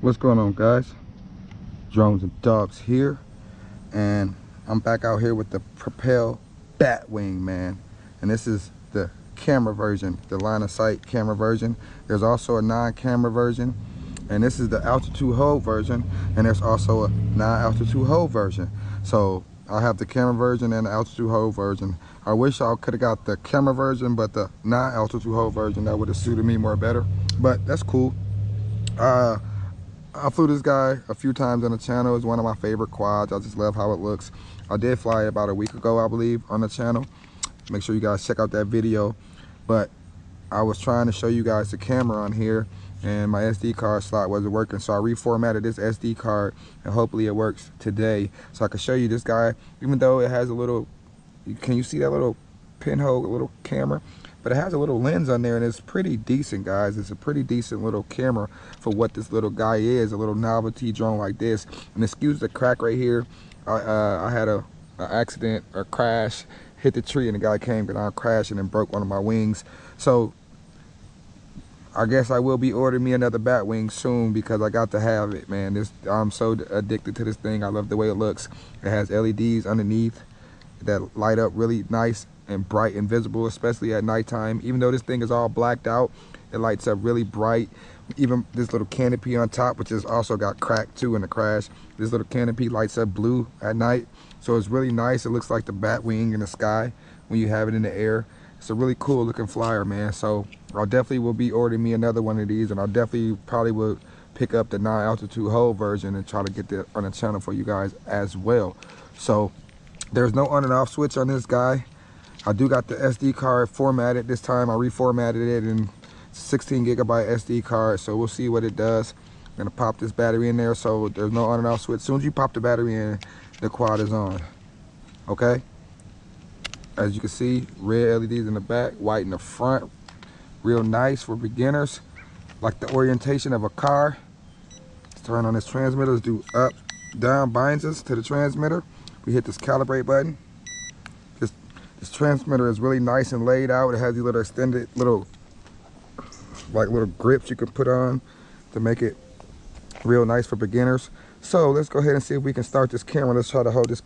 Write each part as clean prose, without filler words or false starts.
What's going on, guys? Drones and Dogs here, and I'm back out here with the Propel Batwing, man. And this is the camera version, the line of sight camera version. There's also a non-camera version, and this is the altitude hold version, and there's also a non-altitude hold version. So I have the camera version and the altitude hold version. I wish I could have got the camera version, but the non-altitude hold version, that would have suited me more better, but that's cool. I flew this guy a few times on the channel. It's one of my favorite quads. I just love how it looks. I did fly it about a week ago, I believe, on the channel. Make sure you guys check out that video. But I was trying to show you guys the camera on here, and my SD card slot wasn't working, so I reformatted this SD card, and hopefully it works today, so I can show you this guy. Even though it has a little, can you see that little pinhole, little camera? But it has a little lens on there, and it's pretty decent, guys. It's a pretty decent little camera for what this little guy is, a little novelty drone like this. And excuse the crack right here. I had an accident, a crash, hit the tree, and the guy came down crashing and broke one of my wings. So I guess I will be ordering me another Batwing soon, because I got to have it, man. I'm so addicted to this thing. I love the way it looks. It has LEDs underneath that light up really nice and bright and visible, especially at nighttime. Even though this thing is all blacked out, it lights up really bright. Even this little canopy on top, which has also got cracked too in the crash, this little canopy lights up blue at night, so it's really nice. It looks like the Batwing in the sky when you have it in the air. It's a really cool looking flyer, man. So I definitely will be ordering me another one of these, and I definitely probably will pick up the non-altitude hold version and try to get that on the channel for you guys as well. So there's no on and off switch on this guy. I do got the SD card formatted this time. I reformatted it in 16 gigabyte SD card, so we'll see what it does. I'm gonna pop this battery in there, so there's no on and off switch. As soon as you pop the battery in, the quad is on. Okay? As you can see, red LEDs in the back, white in the front. Real nice for beginners. Like the orientation of a car. Let's turn on this transmitter. Let's do up, down binds us to the transmitter. We hit this calibrate button. This transmitter is really nice and laid out. It has these little extended little grips you can put on to make it real nice for beginners. So let's go ahead and see if we can start this camera. Let's try to hold this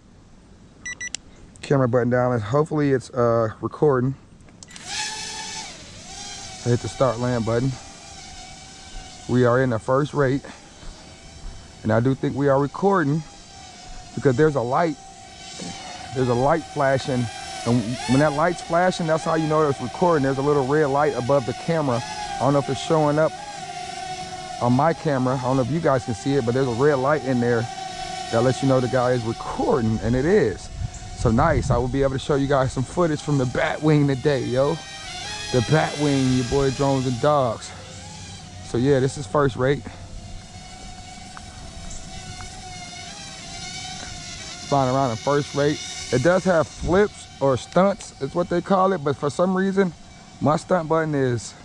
camera button down, and hopefully it's recording. I hit the start land button. We are in the first rate, and I do think we are recording, because there's a light flashing. And when that light's flashing, that's how you know it's recording. There's a little red light above the camera. I don't know if it's showing up on my camera. I don't know if you guys can see it, but there's a red light in there that lets you know the guy is recording, and it is. So nice. I will be able to show you guys some footage from the Batwing today, yo. The Batwing, your boy Drones and Dogs. So yeah, this is first rate. Flying around in first rate. It does have flips or stunts, is what they call it, but for some reason my stunt button is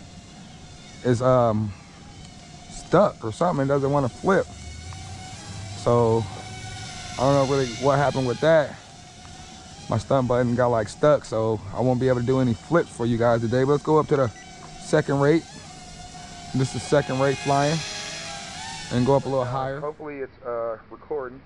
stuck or something. It doesn't want to flip, so I don't know really what happened with that. My stunt button got like stuck, so I won't be able to do any flips for you guys today. But let's go up to the second rate. This is second rate flying, and go up a little higher. Hopefully it's recording.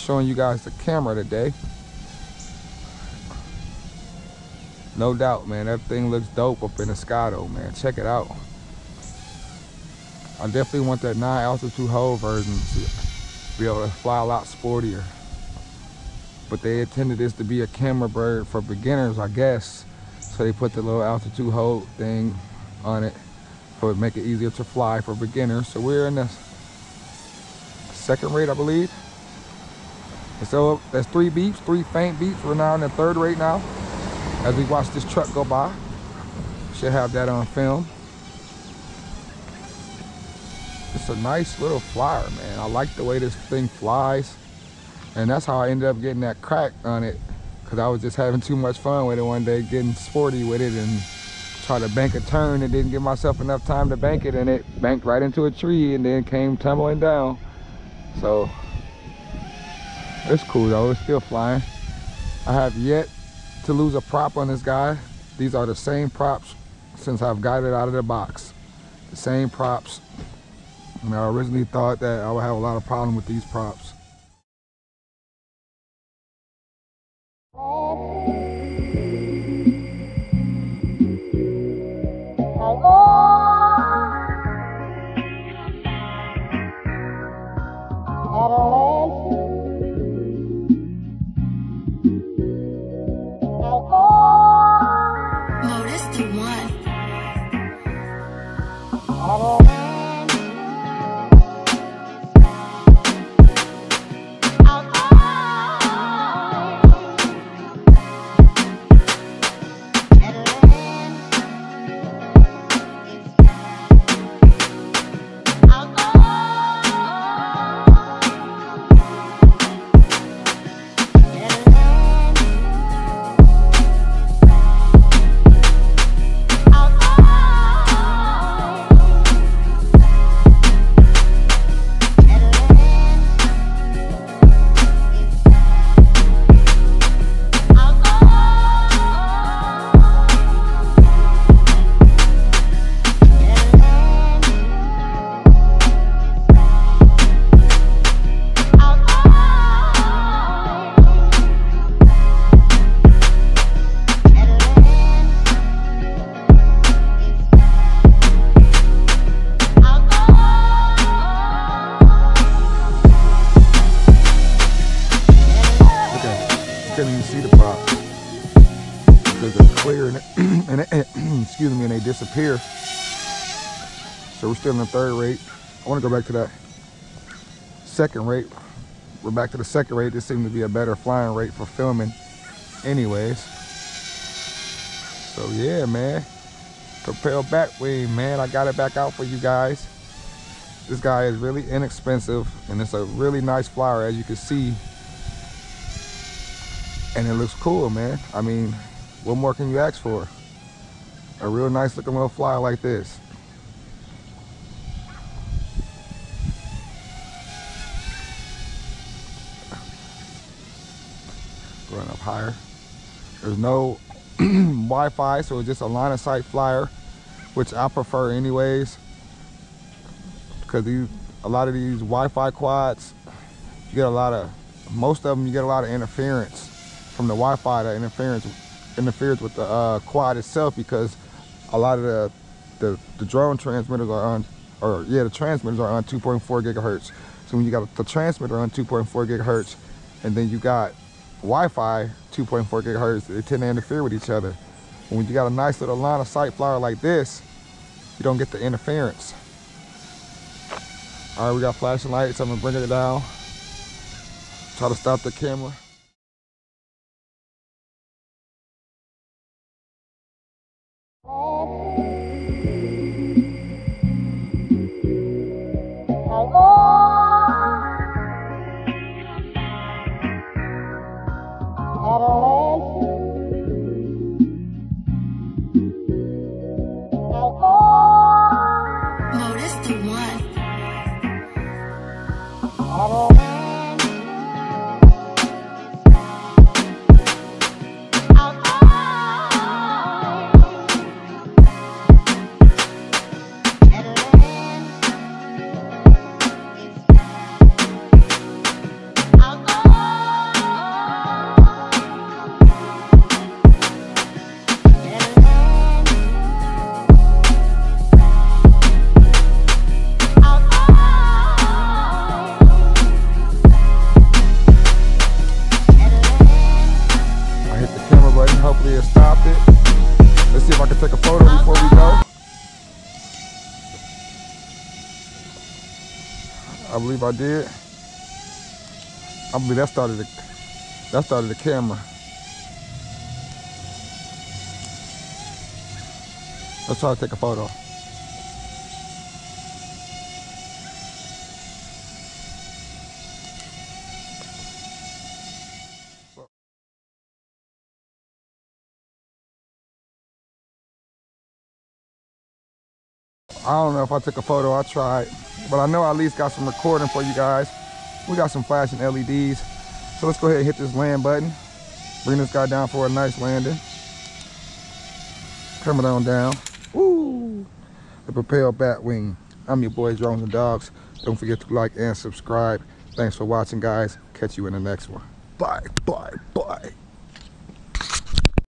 showing you guys the camera today. No doubt, man, that thing looks dope up in the sky though, man. Check it out. I definitely want that 9 altitude hold version to be able to fly a lot sportier. But they intended this to be a camera bird for beginners, I guess. So they put the little altitude hold thing on it so it make it easier to fly for beginners. So we're in the second rate, I believe. And so that's 3 beeps, 3 faint beeps. We're now in the third rate now. As we watch this truck go by, should have that on film. It's a nice little flyer, man. I like the way this thing flies. And that's how I ended up getting that crack on it, because I was just having too much fun with it one day, getting sporty with it and tried to bank a turn and didn't give myself enough time to bank it, and it banked right into a tree and then came tumbling down. So it's cool though, it's still flying. I have yet to lose a prop on this guy. These are the same props since I've got it out of the box. The same props. And I originally thought that I would have a lot of problem with these props. Couldn't even see the prop because they're clear and excuse me, and they disappear. So we're still in the third rate. I want to go back to that second rate. We're back to the second rate. This seemed to be a better flying rate for filming anyways. So yeah, man, Propel Batwing, man, I got it back out for you guys. This guy is really inexpensive and it's a really nice flyer, as you can see. And it looks cool, man. I mean, what more can you ask for? A real nice looking little flyer like this. Going up higher. There's no Wi-Fi, so it's just a line of sight flyer, which I prefer anyways. Because a lot of these Wi-Fi quads, you get a lot of, most of them you get a lot of interference from the Wi-Fi. That interferes with the quad itself, because a lot of the drone transmitters are on, the transmitters are on 2.4 gigahertz. So when you got the transmitter on 2.4 gigahertz and then you got Wi-Fi 2.4 gigahertz, they tend to interfere with each other. And when you got a nice little line of sight flyer like this, you don't get the interference. All right, we got flashing lights. I'm gonna bring it down. Try to stop the camera. to take a photo before we go. I believe I did. I believe that started the camera. Let's try to take a photo. I don't know if I took a photo, I tried, but I know I at least got some recording for you guys. We got some flashing LEDs. So let's go ahead and hit this land button. Bring this guy down for a nice landing. Coming on down. Woo! The Propel Batwing. I'm your boy, Drones and Dogs. Don't forget to like and subscribe. Thanks for watching, guys. Catch you in the next one. Bye, bye, bye.